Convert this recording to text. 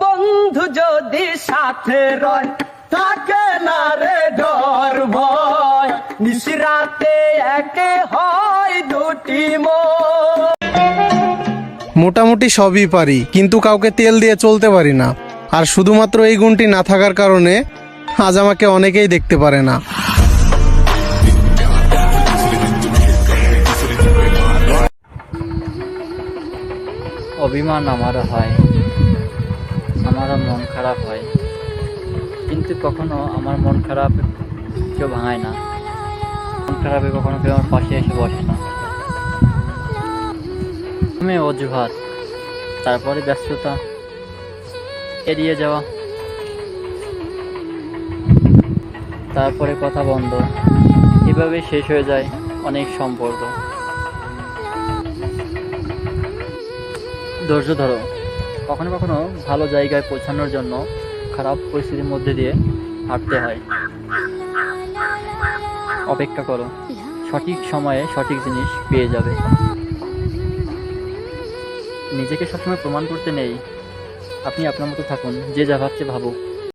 বন্ধু যদি সাথে রয় থাকে না রে ডর ভয়, নিশরাতে একে হয় দুটি মন। মোটামুটি সবই পারি, কিন্তু কাউকে তেল দিয়ে চলতে পারি না। আর শুধুমাত্র এই গুণটি না থাকার কারণে আজ আমাকে অনেকেই দেখতে পারে না। অভিমান আমারও হয়, আমারও মন খারাপ হয়, কিন্তু কখনো আমার মন খারাপ কেউ ভাঙায় না। মন খারাপে কখনো কেউ আমার পাশে এসে বসে না। আমি অজুহাত, তারপরে ব্যস্ততা, এড়িয়ে যাওয়া, তারপরে কথা বন্ধ, এভাবে শেষ হয়ে যায় অনেক সম্পর্ক। ধৈর্য ধরো, কখনো কখনো ভালো জায়গায় পৌঁছানোর জন্য খারাপ পরিস্থিতির মধ্যে দিয়ে হাঁটতে হয়। অপেক্ষা করো, সঠিক সময়ে সঠিক জিনিস পেয়ে যাবে। নিজেকে সবসময় প্রমাণ করতে নেই, আপনি আপনার মতো থাকুন, যে যা ভাবছে ভাবুক।